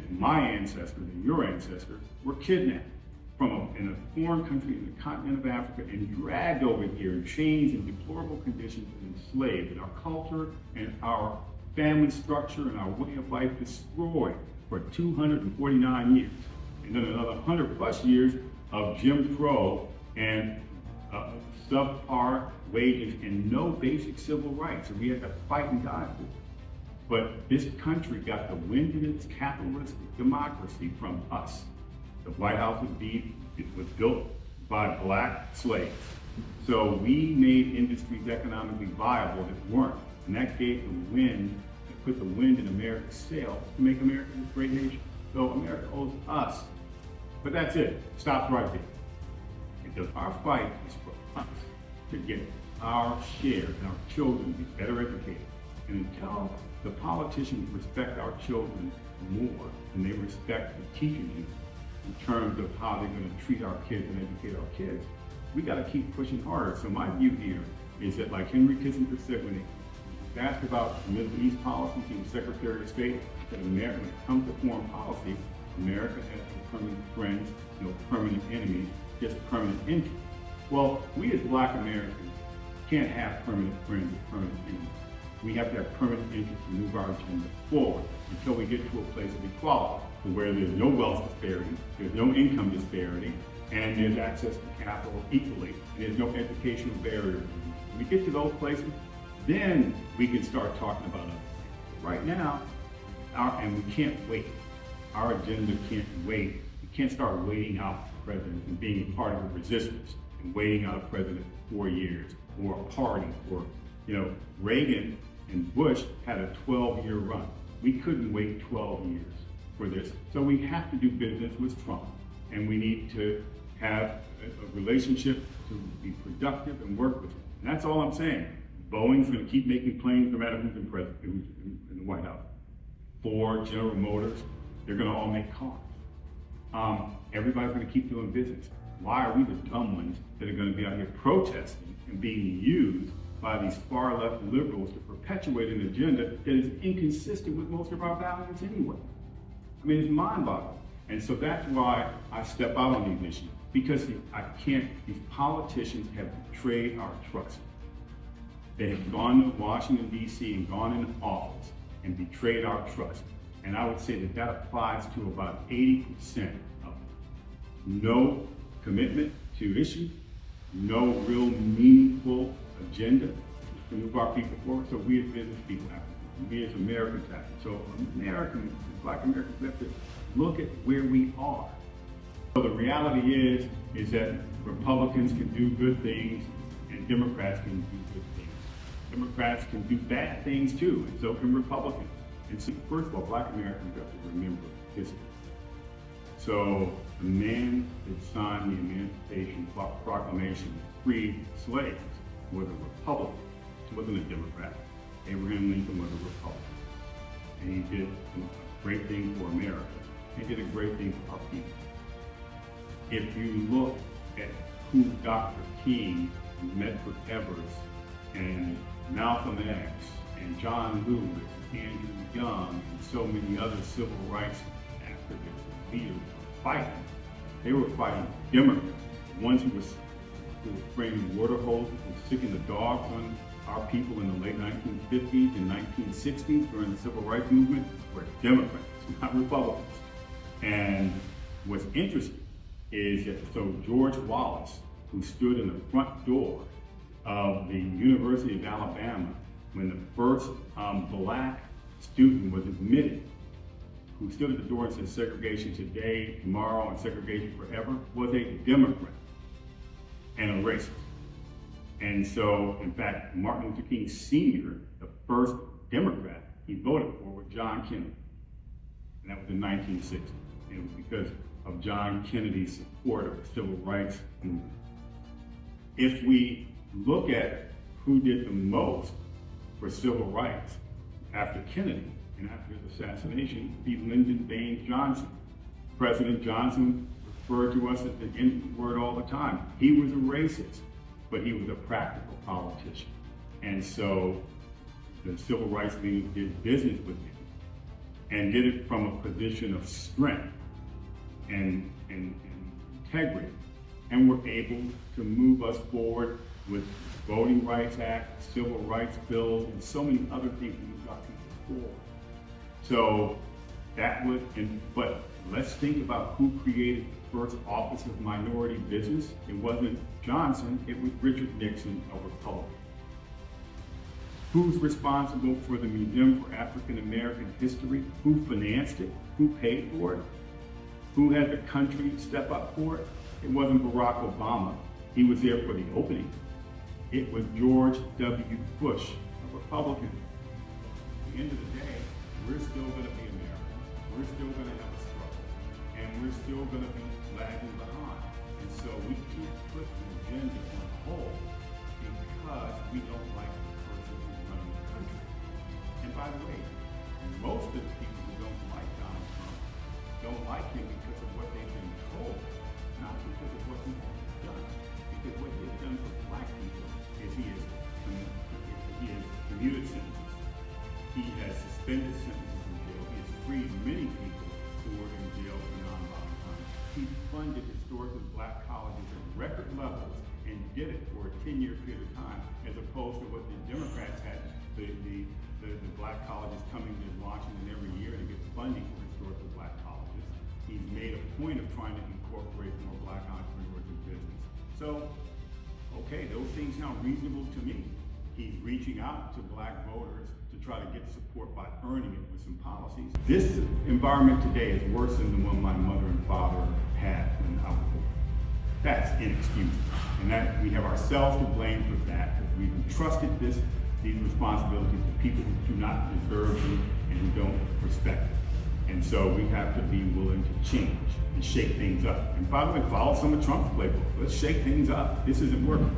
My ancestors and your ancestors were kidnapped in a foreign country in the continent of Africa and dragged over here in chains and deplorable conditions and enslaved, and our culture and our family structure and our way of life destroyed for 249 years. And then another 100 plus years of Jim Crow and subpar wages and no basic civil rights. And we had to fight and die for it. But this country got the wind in its capitalistic democracy from us. The White House was built by black slaves. So we made industries economically viable that weren't. And that gave the wind, that put the wind in America's sails to make America this great nation. So America owes us. But that's it. Stops right there. Because our fight is for us to get our share and our children to be better educated. And until the politicians respect our children more than they respect the teachers in terms of how they're going to treat our kids and educate our kids, we got to keep pushing harder. So my view here is that, like Henry Kissinger said when he asked about Middle East policy to the Secretary of State, that America, when it comes to foreign policy, America has no permanent friends, no permanent enemies, just permanent interests. Well, we as black Americans can't have permanent friends or permanent enemies. We have to have permanent interests to move our agenda forward until we get to a place of equality, where there's no wealth disparity, there's no income disparity, and there's access to capital equally, and there's no educational barrier. When we get to those places, then we can start talking about other things. But right now, and we can't wait. Our agenda can't wait. We can't start waiting out the president and being a part of the resistance and waiting out a president for 4 years or a party or, Reagan and Bush had a 12-year run. We couldn't wait 12 years for this. So we have to do business with Trump, and we need to have a relationship to be productive and work with him. And that's all I'm saying. Boeing's going to keep making planes no matter who's in the White House. Ford, General Motors, they're going to all make cars. Everybody's going to keep doing business. Why are we the dumb ones that are going to be out here protesting and being used by these far left liberals to perpetuate an agenda that is inconsistent with most of our values anyway? I mean, it's mind-boggling. And so that's why I step out on these issues, because these politicians have betrayed our trust. They have gone to Washington, D.C. and gone into office and betrayed our trust. And I would say that applies to about 80% of it. No commitment to issues, no real meaningful agenda to move our people forward. So we as business people have to, we as Americans have to. So black Americans have to look at where we are. So the reality is that Republicans can do good things and Democrats can do good things. Democrats can do bad things too, and so can Republicans. And so, first of all, black Americans have to remember history. So the man that signed the Emancipation Proclamation freed slaves was a Republican. He wasn't a Democrat. Abraham Lincoln was a Republican. And he did a great thing for America. He did a great thing for our people. If you look at who Dr. King, Medford Evers, and Malcolm X, and John Lewis, Andrew Young, and so many other civil rights activists and leaders were fighting, they were fighting Democrats, the ones who were spraying water hoses and sticking the dogs on our people in the late 1950s and 1960s during the civil rights movement were Democrats, not Republicans. And what's interesting is that George Wallace, who stood in the front door of the University of Alabama when the first black student was admitted, who stood at the door and said segregation today, tomorrow, and segregation forever, was a Democrat and a racist. And so, in fact, Martin Luther King Sr., the first Democrat he voted for was John Kennedy. And that was in 1960. And it was because of John Kennedy's support of the civil rights movement. If we look at who did the most for civil rights after Kennedy and after his assassination, would be Lyndon Baines Johnson. President Johnson referred to us as the N word all the time. He was a racist, but he was a practical politician. And so the civil rights leaders did business with him. and did it from a position of strength and integrity, and were able to move us forward with Voting Rights Act, Civil Rights Bills, and so many other things we've got before. So that would, but let's think about who created the first Office of Minority Business. It wasn't Johnson, it was Richard Nixon, a Republican. Who's responsible for the Museum for African American History? Who financed it? Who paid for it? Who had the country step up for it? It wasn't Barack Obama. He was there for the opening. It was George W. Bush, a Republican. At the end of the day, we're still going to be American. We're still going to have a struggle. And we're still going to be lagging behind. And so we can't put the agenda on hold because we don't like the person who's running the country. And by the way, most of the people who don't like Donald Trump don't like him because of what they've been told, not because of what he has done. Because what he has done for black people is he has commuted sentences. He has suspended sentences in jail. He has freed many people who were in jail for nonviolent crimes. He funded historically black colleges at record levels and did it for a 10-year period of time, as opposed to what the Democrats had, the black colleges coming to Washington every year to get funding for historically black colleges. He's made a point of trying to incorporate more black entrepreneurs in business. So, okay, those things sound reasonable to me. He's reaching out to black voters to try to get support by earning it with some policies. This environment today is worse than the one my mother and father had when I was born. That's inexcusable. And that we have ourselves to blame for that, because we've entrusted these responsibilities to people who do not deserve them and who don't respect it. And so we have to be willing to change and shake things up. And by the way, follow some of Trump's playbook. Let's shake things up. This isn't working.